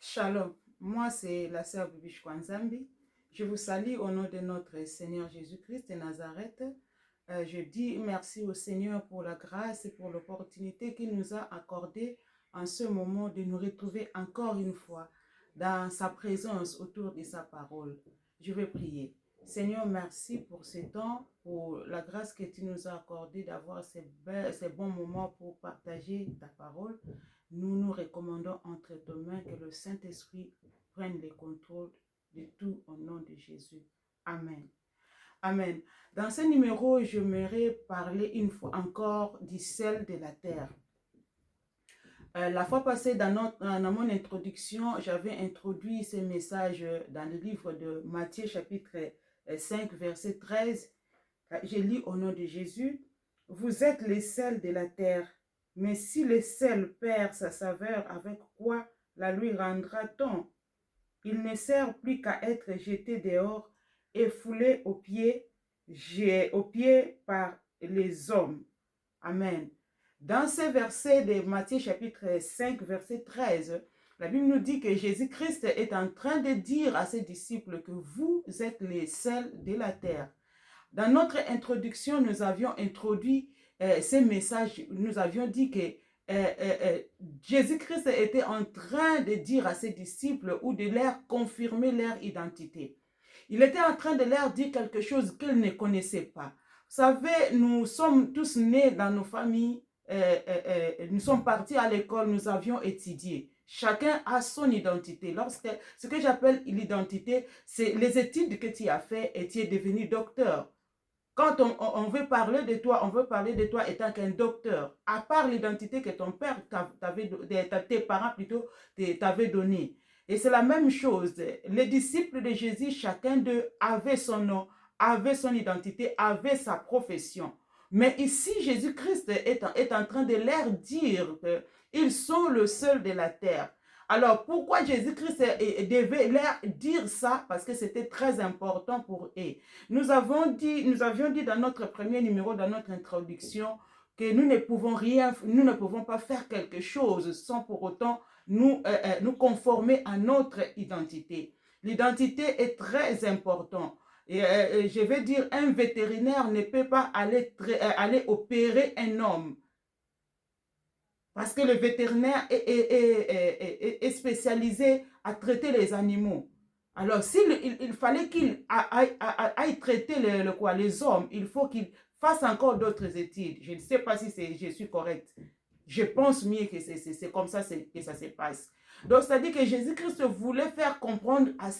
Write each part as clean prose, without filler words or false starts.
Shalom, moi c'est la sœur Bibiche Kwanzambi. Je vous salue au nom de notre Seigneur Jésus-Christ de Nazareth. Je dis merci au Seigneur pour la grâce et pour l'opportunité qu'il nous a accordée en ce moment de nous retrouver encore une fois dans sa présence autour de sa parole. Je vais prier. Seigneur, merci pour ce temps, pour la grâce que tu nous as accordée d'avoir ces bons moments pour partager ta parole. Nous nous recommandons entre tes mains que le Saint-Esprit prenne le contrôle de tout au nom de Jésus. Amen. Amen. Dans ce numéro, j'aimerais parler une fois encore du sel de la terre. La fois passée, dans mon introduction, j'avais introduit ce message dans le livre de Matthieu chapitre 5, verset 13. J'ai lu au nom de Jésus, « Vous êtes les sels de la terre, mais si le sel perd sa saveur, avec quoi la lui rendra-t-on? Il ne sert plus qu'à être jeté dehors et foulé aux pieds par les hommes. » Amen. Dans ce verset de Matthieu chapitre 5, verset 13, la Bible nous dit que Jésus-Christ est en train de dire à ses disciples que vous êtes les sels de la terre. Dans notre introduction, nous avions introduit ces messages, nous avions dit que Jésus-Christ était en train de dire à ses disciples ou de leur confirmer leur identité. Il était en train de leur dire quelque chose qu'ils ne connaissaient pas. Vous savez, nous sommes tous nés dans nos familles, nous sommes partis à l'école, nous avions étudié. Chacun a son identité. Ce que j'appelle l'identité, c'est les études que tu as fait et tu es devenu docteur. Quand on veut parler de toi, on veut parler de toi étant qu'un docteur, à part l'identité que ton père tes parents plutôt t'avaient donnée. Et c'est la même chose. Les disciples de Jésus, chacun d'eux avait son nom, avait son identité, avait sa profession. Mais ici, Jésus-Christ est en train de leur dire qu'ils sont le seul de la terre. Alors, pourquoi Jésus-Christ devait leur dire ça? Parce que c'était très important pour eux. Nous avions dit dans notre premier numéro, dans notre introduction, que nous ne pouvons pas faire quelque chose sans pour autant nous conformer à notre identité. L'identité est très importante. Et je vais dire, un vétérinaire ne peut pas aller opérer un homme. Parce que le vétérinaire est spécialisé à traiter les animaux. Alors, il fallait qu'il aille traiter les hommes, il faut qu'il fasse encore d'autres études. Je ne sais pas si je suis correcte. Je pense mieux que c'est comme ça que ça se passe. Donc, c'est-à-dire que Jésus-Christ voulait faire comprendre à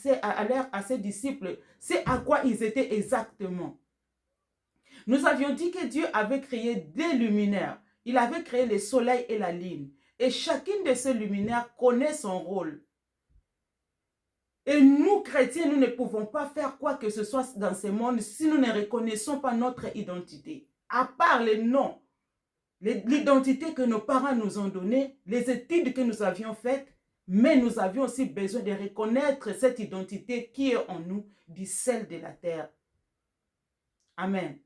ses disciples c'est à quoi ils étaient exactement. Nous avions dit que Dieu avait créé des luminaires. Il avait créé le soleil et la lune. Et chacune de ces luminaires connaît son rôle. Et nous, chrétiens, nous ne pouvons pas faire quoi que ce soit dans ce monde si nous ne reconnaissons pas notre identité. À part les noms, l'identité que nos parents nous ont donnée, les études que nous avions faites, mais nous avions aussi besoin de reconnaître cette identité qui est en nous, du sel de la terre. Amen.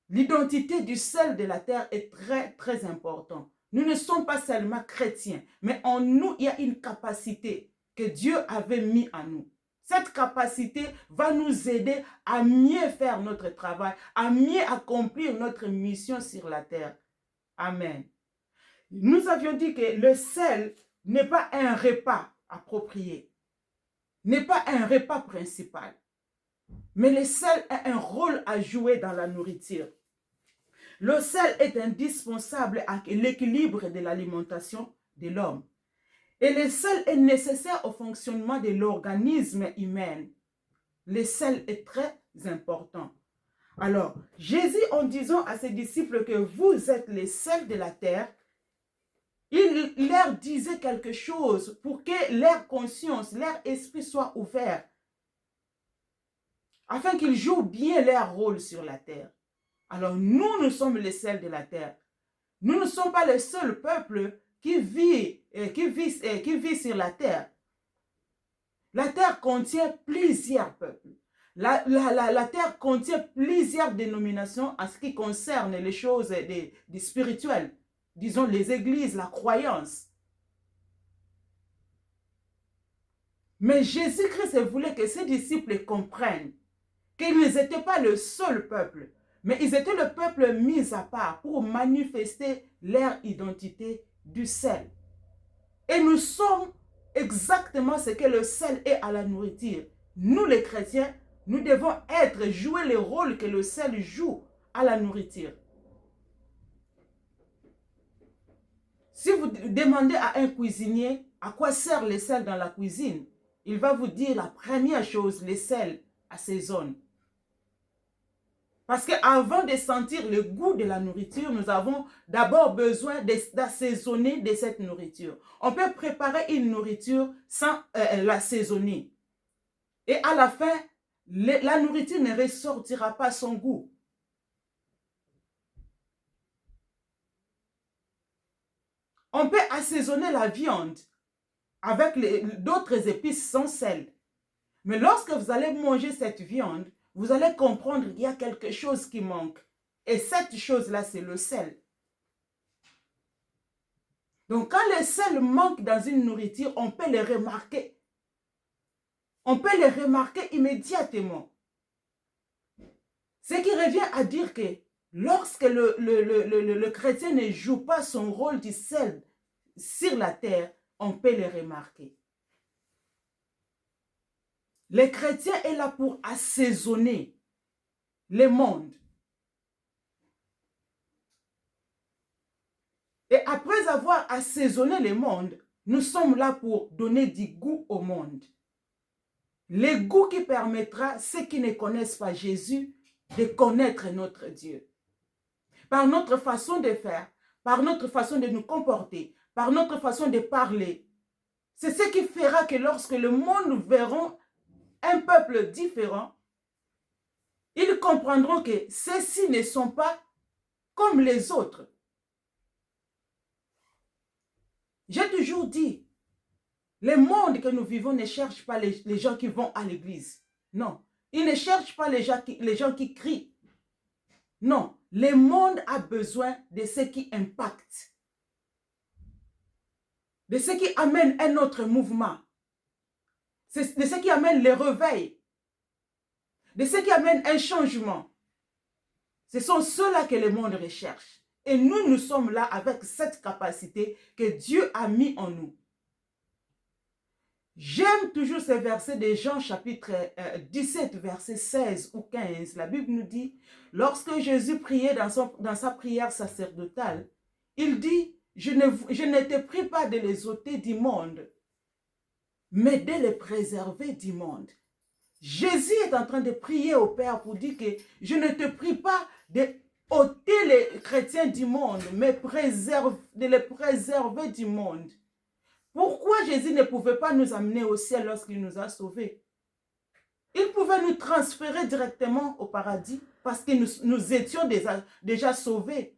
L'identité du sel de la terre est très, très importante. Nous ne sommes pas seulement chrétiens, mais en nous, il y a une capacité que Dieu avait mis en nous. Cette capacité va nous aider à mieux faire notre travail, à mieux accomplir notre mission sur la terre. Amen. Nous avions dit que le sel n'est pas un repas approprié, n'est pas un repas principal, mais le sel a un rôle à jouer dans la nourriture. Le sel est indispensable à l'équilibre de l'alimentation de l'homme. Et le sel est nécessaire au fonctionnement de l'organisme humain. Le sel est très important. Alors, Jésus, en disant à ses disciples que vous êtes les sels de la terre, il leur disait quelque chose pour que leur conscience, leur esprit soit ouvert, afin qu'ils jouent bien leur rôle sur la terre. Alors, nous sommes les sels de la terre. Nous ne sommes pas le seul peuple qui vit sur la terre. La terre contient plusieurs peuples. La terre contient plusieurs dénominations en ce qui concerne les choses des spirituelles. Disons les églises, la croyance. Mais Jésus-Christ voulait que ses disciples comprennent qu'ils n'étaient pas le seul peuple, mais ils étaient le peuple mis à part pour manifester leur identité du sel. Et nous sommes exactement ce que le sel est à la nourriture. Nous les chrétiens, nous devons jouer le rôle que le sel joue à la nourriture. Si vous demandez à un cuisinier à quoi sert le sel dans la cuisine, il va vous dire la première chose, le sel assaisonne. Parce qu'avant de sentir le goût de la nourriture, nous avons d'abord besoin d'assaisonner de cette nourriture. On peut préparer une nourriture sans l'assaisonner. Et à la fin, la nourriture ne ressortira pas son goût. On peut assaisonner la viande avec d'autres épices sans sel. Mais lorsque vous allez manger cette viande, vous allez comprendre qu'il y a quelque chose qui manque. Et cette chose-là, c'est le sel. Donc, quand le sel manque dans une nourriture, on peut le remarquer. On peut le remarquer immédiatement. Ce qui revient à dire que lorsque le chrétien ne joue pas son rôle du sel sur la terre, on peut le remarquer. Le chrétien est là pour assaisonner le monde. Et après avoir assaisonné le monde, nous sommes là pour donner du goût au monde. Le goût qui permettra à ceux qui ne connaissent pas Jésus de connaître notre Dieu. Par notre façon de faire, par notre façon de nous comporter, par notre façon de parler. C'est ce qui fera que lorsque le monde verra un peuple différent, ils comprendront que ceux-ci ne sont pas comme les autres. J'ai toujours dit, le monde que nous vivons ne cherche pas les gens qui vont à l'église. Non, il ne cherche pas les gens qui crient. Non, le monde a besoin de ce qui impacte, de ce qui amène un autre mouvement, de ce qui amène le réveil, de ce qui amène un changement. Ce sont ceux-là que le monde recherche. Et nous, nous sommes là avec cette capacité que Dieu a mis en nous. J'aime toujours ce verset de Jean chapitre 17, verset 16 ou 15. La Bible nous dit, lorsque Jésus priait dans sa prière sacerdotale, il dit, je ne te prie pas de les ôter du monde, mais de les préserver du monde. Jésus est en train de prier au Père pour dire que je ne te prie pas de ôter les chrétiens du monde, mais de les préserver du monde. Pourquoi Jésus ne pouvait pas nous amener au ciel lorsqu'il nous a sauvés? Il pouvait nous transférer directement au paradis parce que nous étions déjà sauvés.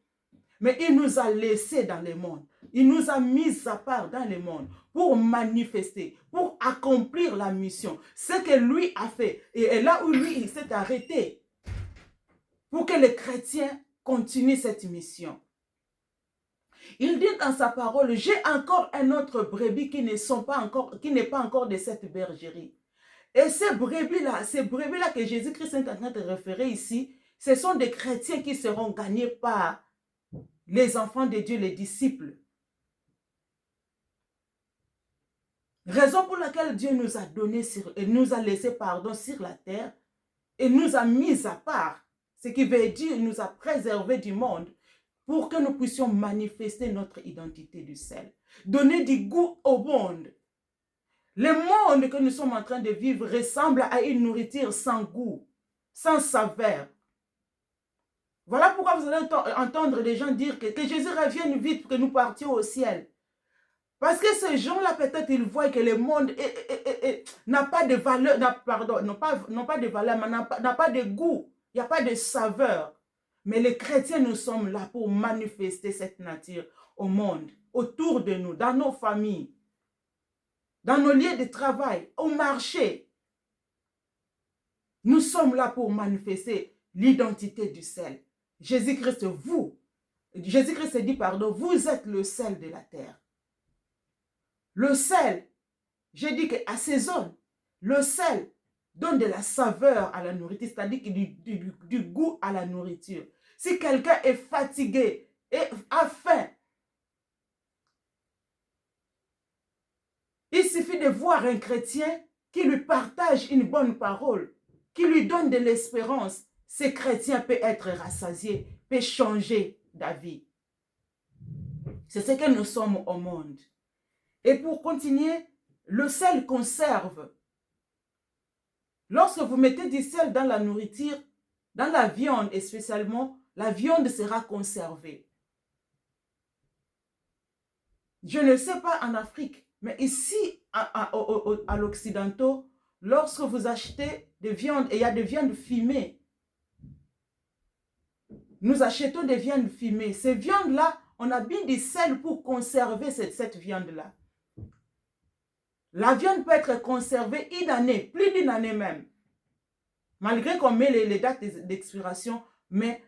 Mais il nous a laissés dans le monde. Il nous a mis à part dans le monde pour manifester, pour accomplir la mission. Ce que lui a fait. Et là où lui, il s'est arrêté. Pour que les chrétiens continuent cette mission. Il dit dans sa parole, j'ai encore un autre brebis qui n'est pas encore de cette bergerie. Et ces brebis-là que Jésus-Christ est en train de référer ici, ce sont des chrétiens qui seront gagnés par les enfants de Dieu, les disciples. Raison pour laquelle Dieu nous a laissé sur la terre et nous a mis à part, ce qui veut dire nous a préservés du monde pour que nous puissions manifester notre identité du sel, donner du goût au monde. Le monde que nous sommes en train de vivre ressemble à une nourriture sans goût, sans saveur. Voilà pourquoi vous allez entendre des gens dire que Jésus revienne vite pour que nous partions au ciel. Parce que ces gens-là, peut-être, ils voient que le monde n'a pas de valeur, non pas de valeur, mais n'a pas de goût, il n'y a pas de saveur. Mais les chrétiens, nous sommes là pour manifester cette nature au monde, autour de nous, dans nos familles, dans nos lieux de travail, au marché. Nous sommes là pour manifester l'identité du sel. Jésus-Christ dit, vous êtes le sel de la terre. Le sel, J'ai dit qu'assaisonne. Le sel donne de la saveur à la nourriture, c'est-à-dire qu'il y a du goût à la nourriture. Si quelqu'un est fatigué et a faim, il suffit de voir un chrétien qui lui partage une bonne parole, qui lui donne de l'espérance. Ce chrétien peut être rassasié, peut changer d'avis. C'est ce que nous sommes au monde. Et pour continuer, le sel conserve. Lorsque vous mettez du sel dans la nourriture, dans la viande et spécialement, la viande sera conservée. Je ne sais pas en Afrique, mais ici, à l'Occidentaux, lorsque vous achetez des viandes, et il y a des viandes fumées, nous achetons des viandes fumées. Ces viandes-là, on a mis du sel pour conserver cette viande-là. La viande peut être conservée une année, plus d'une année même. Malgré qu'on met les dates d'expiration, mais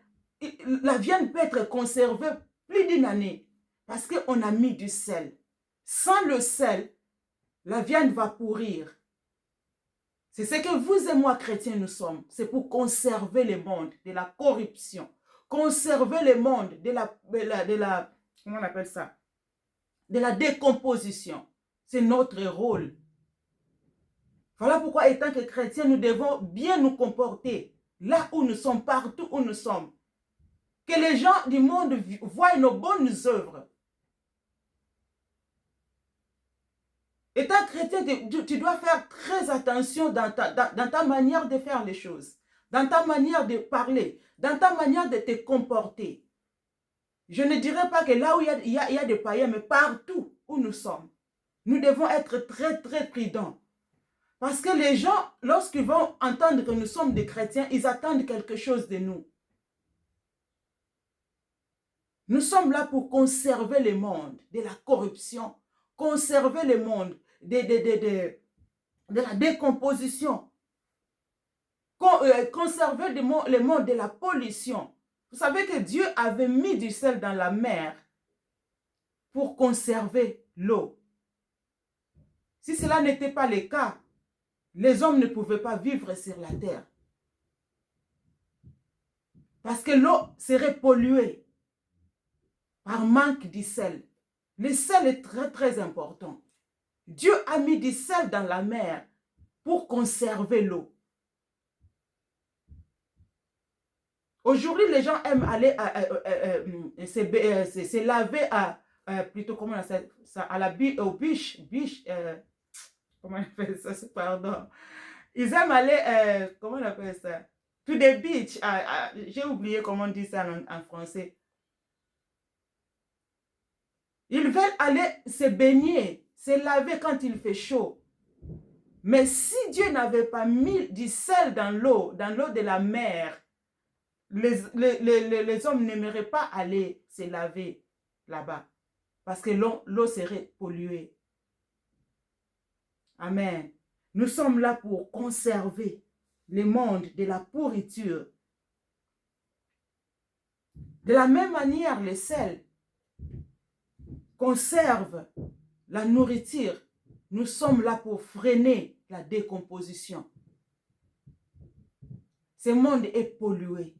la viande peut être conservée plus d'une année parce qu'on a mis du sel. Sans le sel, la viande va pourrir. C'est ce que vous et moi, chrétiens, nous sommes. C'est pour conserver le monde de la corruption. Conserver le monde de la comment on appelle ça? De la décomposition. C'est notre rôle. Voilà pourquoi, étant que chrétiens, nous devons bien nous comporter là où nous sommes, partout où nous sommes. Que les gens du monde voient nos bonnes œuvres. Étant chrétien, tu dois faire très attention dans ta manière de faire les choses, dans ta manière de parler, dans ta manière de te comporter. Je ne dirais pas que là où il y a des païens, mais partout où nous sommes, nous devons être très, très prudents. Parce que les gens, lorsqu'ils vont entendre que nous sommes des chrétiens, ils attendent quelque chose de nous. Nous sommes là pour conserver le monde de la corruption, conserver le monde de la décomposition, conserver le monde de la pollution. Vous savez que Dieu avait mis du sel dans la mer pour conserver l'eau. Si cela n'était pas le cas, les hommes ne pouvaient pas vivre sur la terre. Parce que l'eau serait polluée par manque de sel. Le sel est très très important. Dieu a mis du sel dans la mer pour conserver l'eau. Aujourd'hui, les gens aiment aller se laver plutôt comment on appelle ça, au beach, comment on appelle ça, pardon. Ils aiment aller, comment on appelle ça, to the beach, j'ai oublié comment on dit ça en français. Ils veulent aller se baigner, se laver quand il fait chaud. Mais si Dieu n'avait pas mis du sel dans l'eau de la mer, les hommes n'aimeraient pas aller se laver là-bas. Parce que l'eau serait polluée. Amen. Nous sommes là pour conserver le monde de la pourriture. De la même manière, le sel conserve la nourriture. Nous sommes là pour freiner la décomposition. Ce monde est pollué.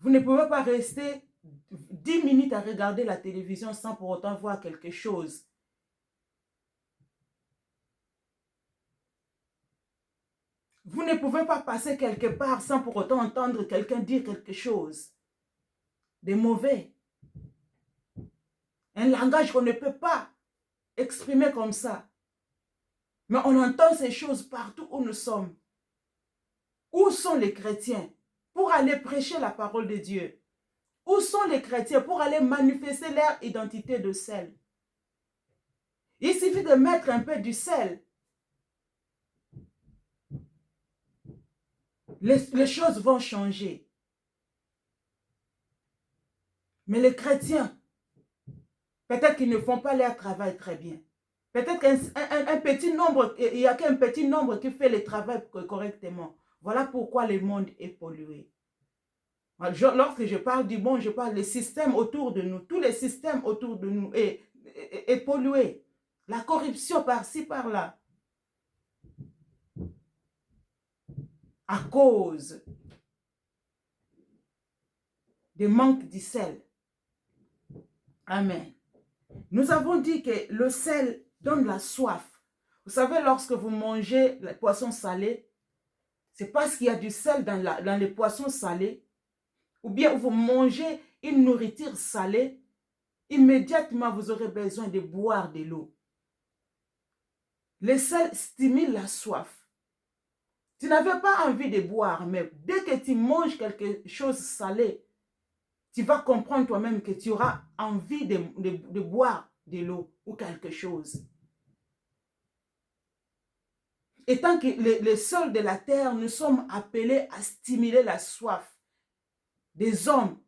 Vous ne pouvez pas rester 10 minutes à regarder la télévision sans pour autant voir quelque chose. Vous ne pouvez pas passer quelque part sans pour autant entendre quelqu'un dire quelque chose de mauvais. Un langage qu'on ne peut pas exprimer comme ça. Mais on entend ces choses partout où nous sommes. Où sont les chrétiens pour aller prêcher la parole de Dieu? Où sont les chrétiens pour aller manifester leur identité de sel? Il suffit de mettre un peu du sel. Les choses vont changer. Mais les chrétiens, peut-être qu'ils ne font pas leur travail très bien. Peut-être qu'un petit nombre, il n'y a qu'un petit nombre qui fait le travail correctement. Voilà pourquoi le monde est pollué. Lorsque je parle du monde, je parle des systèmes autour de nous. Tous les systèmes autour de nous est pollué. la corruption par-ci, par-là. À cause des manques du sel. Amen. Nous avons dit que le sel donne la soif. Vous savez, lorsque vous mangez les poissons salés, c'est parce qu'il y a du sel dans les poissons salés, ou bien vous mangez une nourriture salée, immédiatement vous aurez besoin de boire de l'eau. Le sel stimule la soif. Tu n'avais pas envie de boire, mais dès que tu manges quelque chose salé, tu vas comprendre toi-même que tu auras envie de boire de l'eau ou quelque chose. Et tant que les sols de la terre, nous sommes appelés à stimuler la soif des hommes,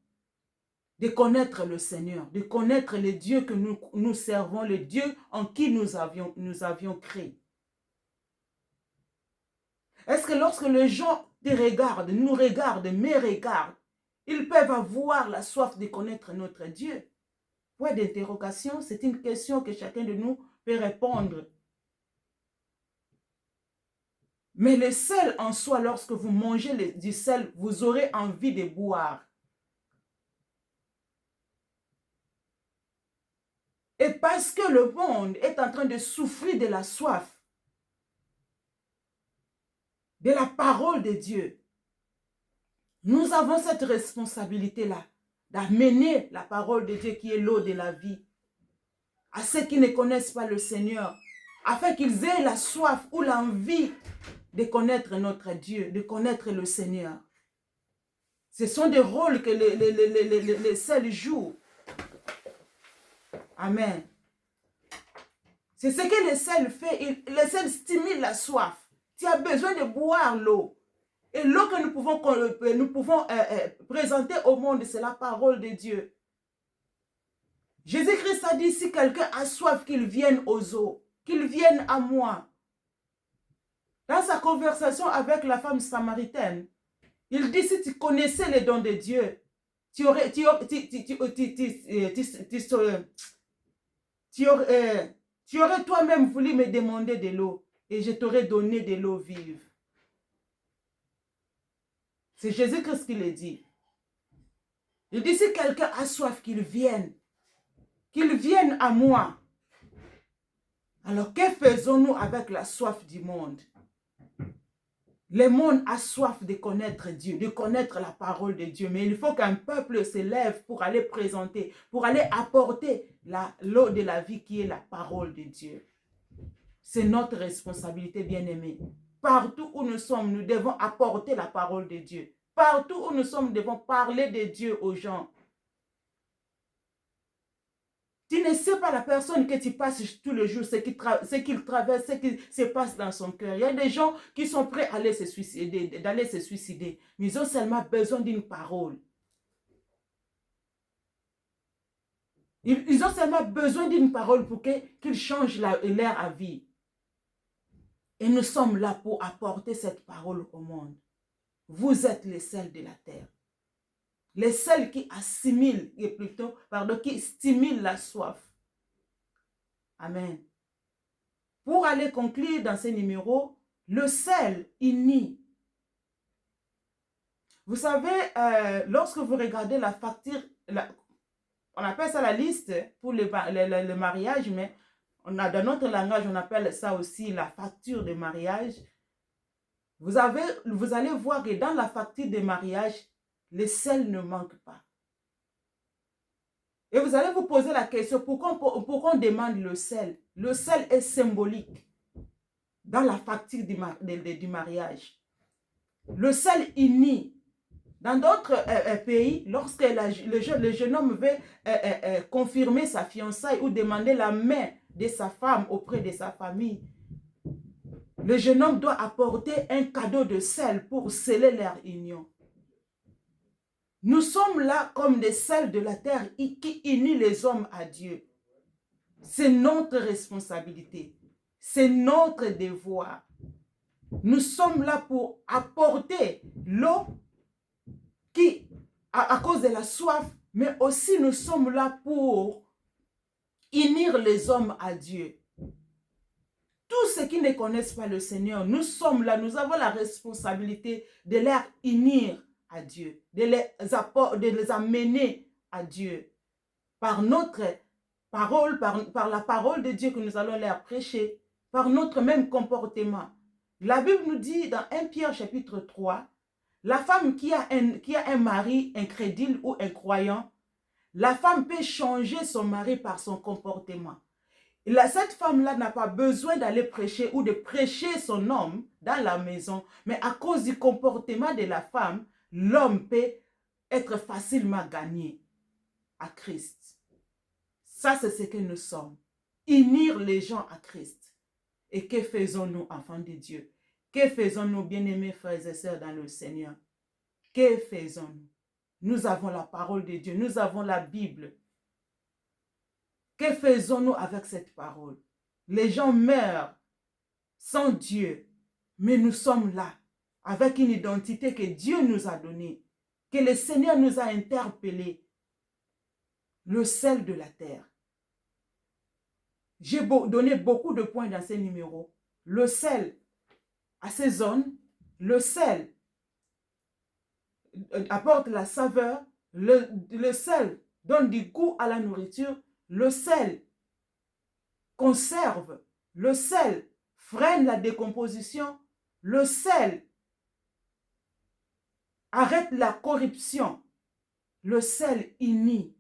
de connaître le Seigneur, de connaître le Dieu que nous servons, le Dieu en qui nous avions créé. Est-ce que lorsque les gens te regardent, nous regardent, me regardent, ils peuvent avoir la soif de connaître notre Dieu? Point d'interrogation, c'est une question que chacun de nous peut répondre. Mais le sel en soi, lorsque vous mangez du sel, vous aurez envie de boire. Et parce que le monde est en train de souffrir de la soif, de la parole de Dieu, nous avons cette responsabilité-là, d'amener la parole de Dieu qui est l'eau de la vie à ceux qui ne connaissent pas le Seigneur, afin qu'ils aient la soif ou l'envie de connaître notre Dieu, de connaître le Seigneur. Ce sont des rôles que les sel jouent. Amen. C'est ce que le sel fait. Le sel stimule la soif. Tu as besoin de boire l'eau. Et l'eau que nous pouvons présenter au monde, c'est la parole de Dieu. Jésus-Christ a dit, si quelqu'un a soif, qu'il vienne aux eaux, qu'il vienne à moi. Dans sa conversation avec la femme samaritaine, il dit, si tu connaissais les dons de Dieu, tu aurais toi-même voulu me demander de l'eau et je t'aurais donné de l'eau vive. C'est Jésus-Christ qui le dit. Il dit, si quelqu'un a soif, qu'il vienne à moi. Alors, que faisons-nous avec la soif du monde? Le monde a soif de connaître Dieu, de connaître la parole de Dieu. Mais il faut qu'un peuple se lève pour aller présenter, pour aller apporter l'eau de la vie qui est la parole de Dieu. C'est notre responsabilité, bien-aimés. Partout où nous sommes, nous devons apporter la parole de Dieu. Partout où nous sommes, nous devons parler de Dieu aux gens. Tu ne sais pas la personne que tu passes tous les jours, ce qu'il traverse, ce qui se passe dans son cœur. Il y a des gens qui sont prêts à aller se suicider, mais ils ont seulement besoin d'une parole. Ils ont seulement besoin d'une parole pour qu'ils changent leur avis. Et nous sommes là pour apporter cette parole au monde. Vous êtes les sels de la terre. Les sels qui assimilent, qui stimulent la soif. Amen. Pour aller conclure dans ces numéros, le sel unit. Vous savez, lorsque vous regardez la facture, on appelle ça la liste pour le mariage, mais dans notre langage, on appelle ça aussi la facture de mariage. Vous allez voir que dans la facture de mariage, le sel ne manque pas. Et vous allez vous poser la question, pourquoi on demande le sel? Le sel est symbolique dans la facture du mariage. Le sel unit. Dans d'autres pays, lorsque le jeune homme veut confirmer sa fiançaille ou demander la main de sa femme auprès de sa famille, le jeune homme doit apporter un cadeau de sel pour sceller leur union. Nous sommes là comme des sels de la terre qui unissent les hommes à Dieu. C'est notre responsabilité. C'est notre devoir. Nous sommes là pour apporter l'eau qui, à cause de la soif, mais aussi nous sommes là pour unir les hommes à Dieu. tous ceux qui ne connaissent pas le Seigneur, nous sommes là, nous avons la responsabilité de les unir à Dieu, de les amener à Dieu par notre parole, par la parole de Dieu que nous allons leur prêcher, par notre même comportement. La Bible nous dit dans 1 Pierre chapitre 3, la femme qui a un mari incrédule ou incroyant, la femme peut changer son mari par son comportement. Cette femme-là n'a pas besoin d'aller prêcher ou de prêcher son homme dans la maison, mais à cause du comportement de la femme, l'homme peut être facilement gagné à Christ. Ça, c'est ce que nous sommes. Unir les gens à Christ. Et que faisons-nous, enfants de Dieu? Que faisons-nous, bien-aimés frères et sœurs dans le Seigneur? Que faisons-nous? Nous avons la parole de Dieu, nous avons la Bible. Que faisons-nous avec cette parole? Les gens meurent sans Dieu, mais nous sommes là avec une identité que Dieu nous a donnée, que le Seigneur nous a interpellés, le sel de la terre. J'ai donné beaucoup de points dans ces numéros. Le sel assaisonne, le sel apporte la saveur, le sel donne du goût à la nourriture, le sel conserve, le sel freine la décomposition, le sel arrête la corruption, le sel unit,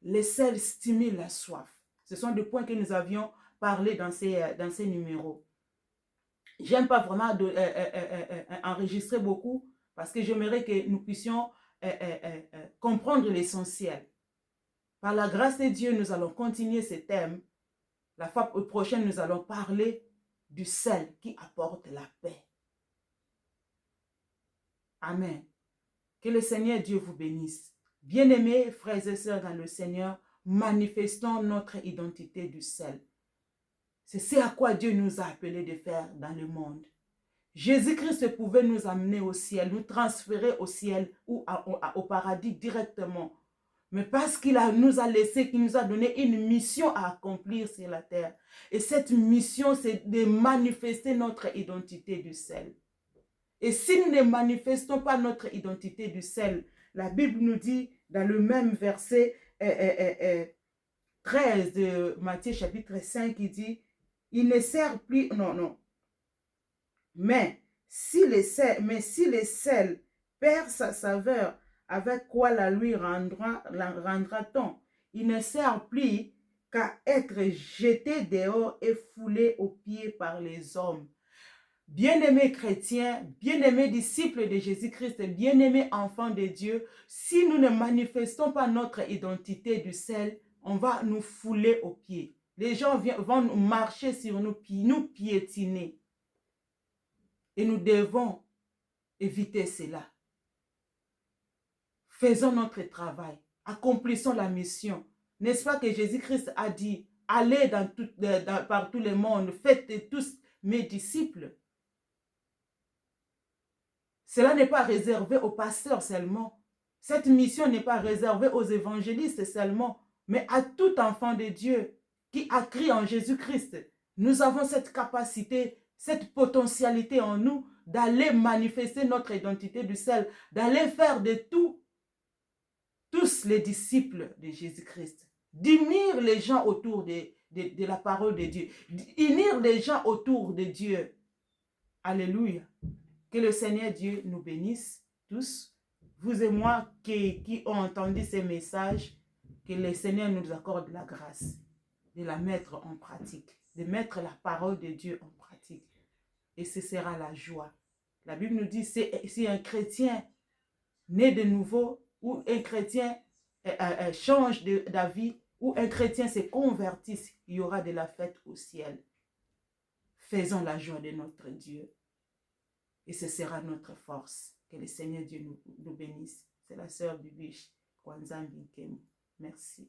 le sel stimule la soif. Ce sont des points que nous avions parlé dans ces numéros. J'aime pas vraiment enregistrer beaucoup parce que j'aimerais que nous puissions comprendre l'essentiel. Par la grâce de Dieu, nous allons continuer ce thème. La fois prochaine, nous allons parler du sel qui apporte la paix. Amen. Que le Seigneur Dieu vous bénisse. Bien-aimés frères et sœurs dans le Seigneur, manifestons notre identité du sel. C'est ce à quoi Dieu nous a appelés de faire dans le monde. Jésus-Christ pouvait nous amener au ciel, nous transférer au ciel ou au paradis directement. Mais parce qu'il nous a laissé, qu'il nous a donné une mission à accomplir sur la terre. Et cette mission, c'est de manifester notre identité du sel. Et si nous ne manifestons pas notre identité du sel, la Bible nous dit dans le même verset 13 de Matthieu chapitre 5, il dit, il ne sert plus, mais si le sel perd sa saveur, avec quoi la lui rendra-t-on? Il ne sert plus qu'à être jeté dehors et foulé aux pieds par les hommes. Bien-aimés chrétiens, bien-aimés disciples de Jésus-Christ, bien-aimés enfants de Dieu, si nous ne manifestons pas notre identité du sel, on va nous fouler aux pieds. Les gens vont marcher sur nous piétiner. Et nous devons éviter cela. Faisons notre travail. Accomplissons la mission. N'est-ce pas que Jésus-Christ a dit, allez par tout le monde, faites tous mes disciples. Cela n'est pas réservé aux pasteurs seulement. Cette mission n'est pas réservée aux évangélistes seulement, mais à tout enfant de Dieu qui a cru en Jésus-Christ. Nous avons cette capacité, cette potentialité en nous d'aller manifester notre identité du sel, d'aller faire de tous les disciples de Jésus-Christ, d'unir les gens autour de la parole de Dieu, d'unir les gens autour de Dieu. Alléluia. Que le Seigneur Dieu nous bénisse tous, vous et moi qui ont entendu ces messages, que le Seigneur nous accorde la grâce de la mettre en pratique, de mettre la parole de Dieu en pratique. Et ce sera la joie. La Bible nous dit, si un chrétien né de nouveau, ou un chrétien change d'avis, ou un chrétien se convertisse, il y aura de la fête au ciel. Faisons la joie de notre Dieu. Et ce sera notre force. Que le Seigneur Dieu nous bénisse. C'est la sœur Bibiche Kwanzan Binkemu. Merci.